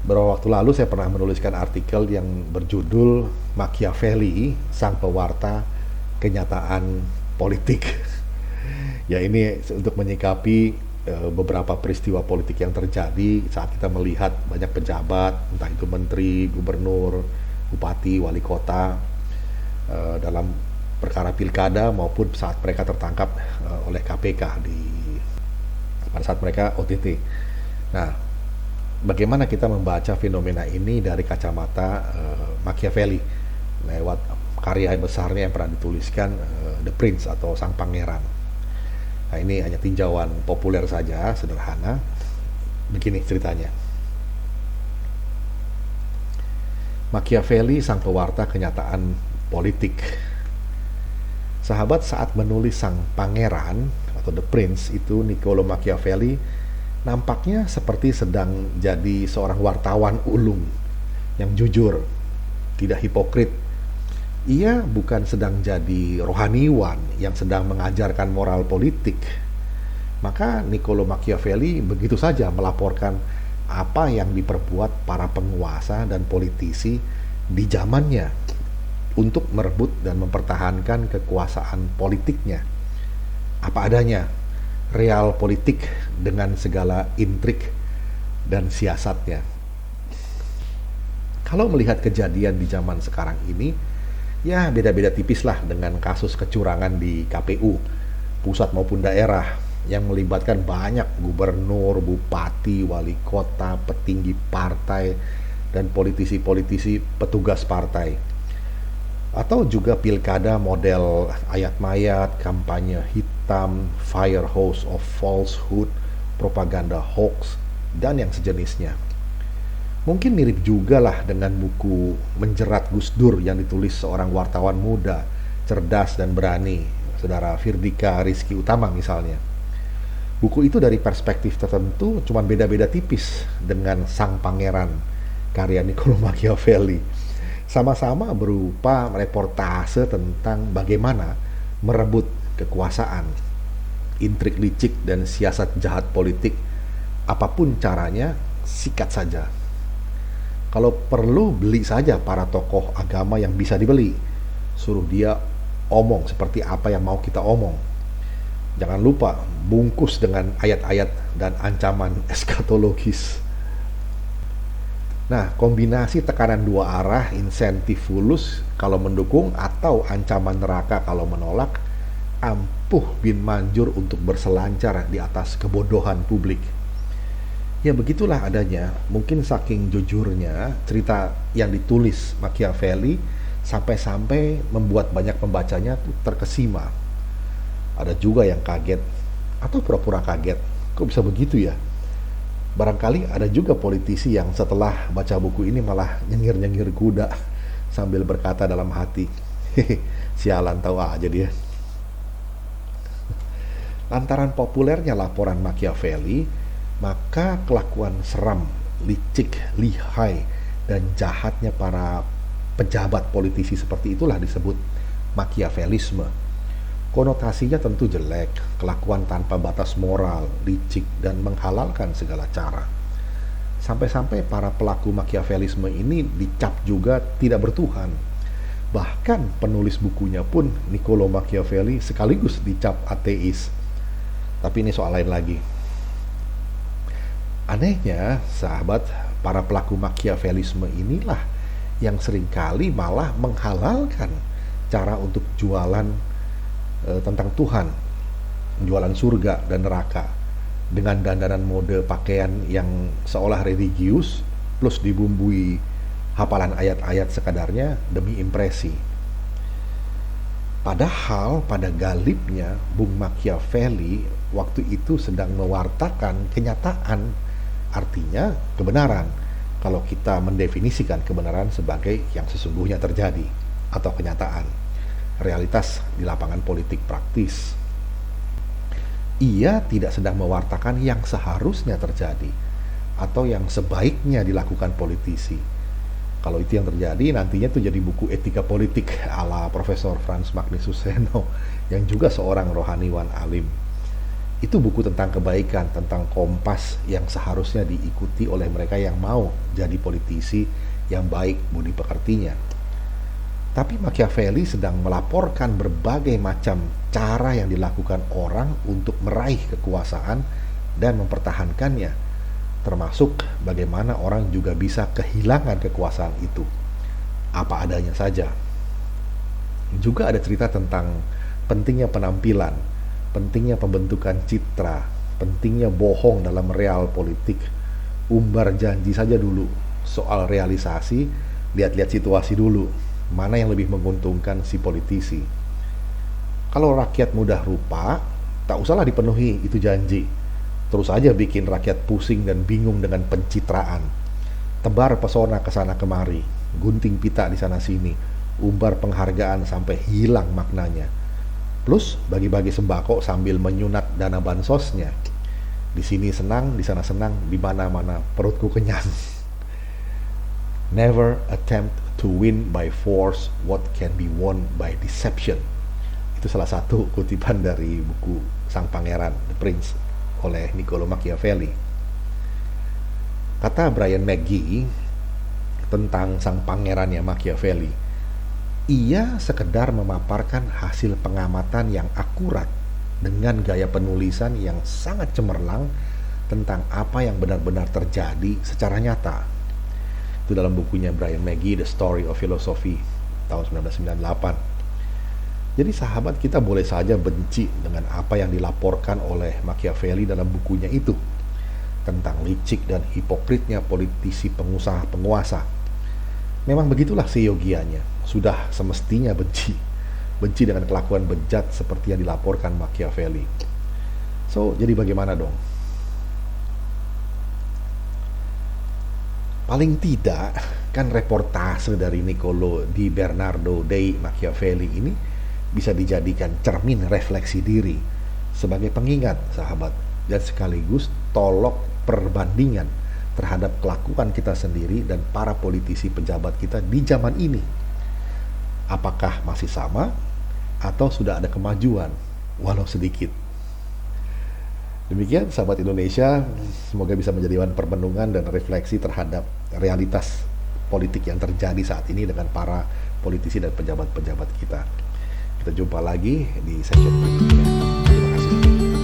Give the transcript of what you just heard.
Beberapa waktu lalu saya pernah menuliskan artikel yang berjudul Machiavelli, Sang Pewarta Kenyataan Politik. Ya, ini untuk menyikapi beberapa peristiwa politik yang terjadi saat kita melihat banyak pejabat, entah itu menteri, gubernur, bupati, wali kota, dalam perkara pilkada maupun saat mereka tertangkap oleh KPK pada saat mereka OTT. Nah, bagaimana kita membaca fenomena ini dari kacamata Machiavelli lewat karya besarnya yang pernah dituliskan, The Prince atau Sang Pangeran. Nah, ini hanya tinjauan populer saja, sederhana. Begini ceritanya. Machiavelli, Sang Pewarta Kenyataan Politik. Sahabat, saat menulis Sang Pangeran atau The Prince itu, Niccolo Machiavelli nampaknya seperti sedang jadi seorang wartawan ulung yang jujur, tidak hipokrit. Ia bukan sedang jadi rohaniwan yang sedang mengajarkan moral politik. Maka Niccolo Machiavelli begitu saja melaporkan apa yang diperbuat para penguasa dan politisi di zamannya untuk merebut dan mempertahankan kekuasaan politiknya. Apa adanya, real politik dengan segala intrik dan siasatnya. Kalau melihat kejadian di zaman sekarang ini, ya beda-beda tipis lah dengan kasus kecurangan di KPU, pusat maupun daerah, yang melibatkan banyak gubernur, bupati, wali kota, petinggi partai, dan politisi-politisi petugas partai. Atau juga pilkada model ayat mayat, kampanye hitam, fire hose of falsehood, propaganda hoax, dan yang sejenisnya. Mungkin mirip juga lah dengan buku Menjerat Gus Dur yang ditulis seorang wartawan muda, cerdas dan berani, saudara Firdika Rizky Utama misalnya. Buku itu dari perspektif tertentu cuma beda-beda tipis dengan Sang Pangeran, karya Niccolo Machiavelli. Sama-sama berupa reportase tentang bagaimana merebut kekuasaan, intrik licik dan siasat jahat politik. Apapun caranya, sikat saja. Kalau perlu, beli saja para tokoh agama yang bisa dibeli. Suruh dia omong seperti apa yang mau kita omong. Jangan lupa bungkus dengan ayat-ayat dan ancaman eskatologis. Nah, kombinasi tekanan dua arah, insentif fulus kalau mendukung atau ancaman neraka kalau menolak, ampuh bin manjur untuk berselancar di atas kebodohan publik. Ya begitulah adanya. Mungkin saking jujurnya cerita yang ditulis Machiavelli sampai-sampai membuat banyak pembacanya tuh terkesima. Ada juga yang kaget atau pura-pura kaget. Kok bisa begitu ya? Barangkali ada juga politisi yang setelah baca buku ini malah nyengir-nyengir kuda sambil berkata dalam hati, hehe, sialan tahu aja dia. Lantaran populernya laporan Machiavelli, maka kelakuan seram, licik, lihai, dan jahatnya para pejabat politisi seperti itulah disebut Machiavellisme. Konotasinya tentu jelek, kelakuan tanpa batas moral, licik, dan menghalalkan segala cara. Sampai-sampai para pelaku Machiavellisme ini dicap juga tidak bertuhan. Bahkan penulis bukunya pun, Niccolo Machiavelli, sekaligus dicap ateis. Tapi ini soal lain lagi. Anehnya, sahabat, para pelaku Machiavellisme inilah yang seringkali malah menghalalkan cara untuk jualan tentang Tuhan, jualan surga dan neraka dengan dandanan mode pakaian yang seolah religius plus dibumbui hafalan ayat-ayat sekadarnya demi impresi. Padahal pada galibnya Bung Machiavelli waktu itu sedang mewartakan kenyataan, artinya kebenaran, kalau kita mendefinisikan kebenaran sebagai yang sesungguhnya terjadi atau kenyataan, realitas di lapangan politik praktis. Ia tidak sedang mewartakan yang seharusnya terjadi atau yang sebaiknya dilakukan politisi. Kalau itu yang terjadi, nantinya itu jadi buku etika politik ala Profesor Frans Magnius Suseno yang juga seorang rohaniwan alim. Itu buku tentang kebaikan, tentang kompas yang seharusnya diikuti oleh mereka yang mau jadi politisi yang baik budi pekertinya. Tapi Machiavelli sedang melaporkan berbagai macam cara yang dilakukan orang untuk meraih kekuasaan dan mempertahankannya, termasuk bagaimana orang juga bisa kehilangan kekuasaan itu, apa adanya saja. Juga ada cerita tentang pentingnya penampilan, pentingnya pembentukan citra, pentingnya bohong dalam real politik. Umbar janji saja dulu, soal realisasi, lihat-lihat situasi dulu, mana yang lebih menguntungkan si politisi. Kalau rakyat mudah rupa, tak usahlah dipenuhi itu janji. Terus aja bikin rakyat pusing dan bingung dengan pencitraan. Tebar pesona ke sana kemari, gunting pita di sana sini, umbar penghargaan sampai hilang maknanya. Plus bagi-bagi sembako sambil menyunat dana bansosnya. Di sini senang, di sana senang, di mana-mana perutku kenyang. Never attempt to win by force what can be won by deception. Itu salah satu kutipan dari buku Sang Pangeran, The Prince, oleh Niccolo Machiavelli. Kata Brian McGee tentang Sang Pangerannya Machiavelli, ia sekedar memaparkan hasil pengamatan yang akurat dengan gaya penulisan yang sangat cemerlang tentang apa yang benar-benar terjadi secara nyata. Itu dalam bukunya Brian McGee, The Story of Philosophy, tahun 1998. Jadi sahabat, kita boleh saja benci dengan apa yang dilaporkan oleh Machiavelli dalam bukunya itu, tentang licik dan hipokritnya politisi pengusaha penguasa. Memang begitulah seyogianya, sudah semestinya benci dengan kelakuan bejat seperti yang dilaporkan Machiavelli. So, jadi bagaimana dong? Paling tidak, kan reportase dari Niccolo di Bernardo dei Machiavelli ini bisa dijadikan cermin refleksi diri sebagai pengingat, sahabat, dan sekaligus tolok perbandingan terhadap kelakuan kita sendiri dan para politisi pejabat kita di zaman ini. Apakah masih sama atau sudah ada kemajuan, walau sedikit? Demikian sahabat Indonesia, semoga bisa menjadi bahan perenungan dan refleksi terhadap realitas politik yang terjadi saat ini dengan para politisi dan pejabat-pejabat kita. Kita jumpa lagi di session berikutnya. Terima kasih.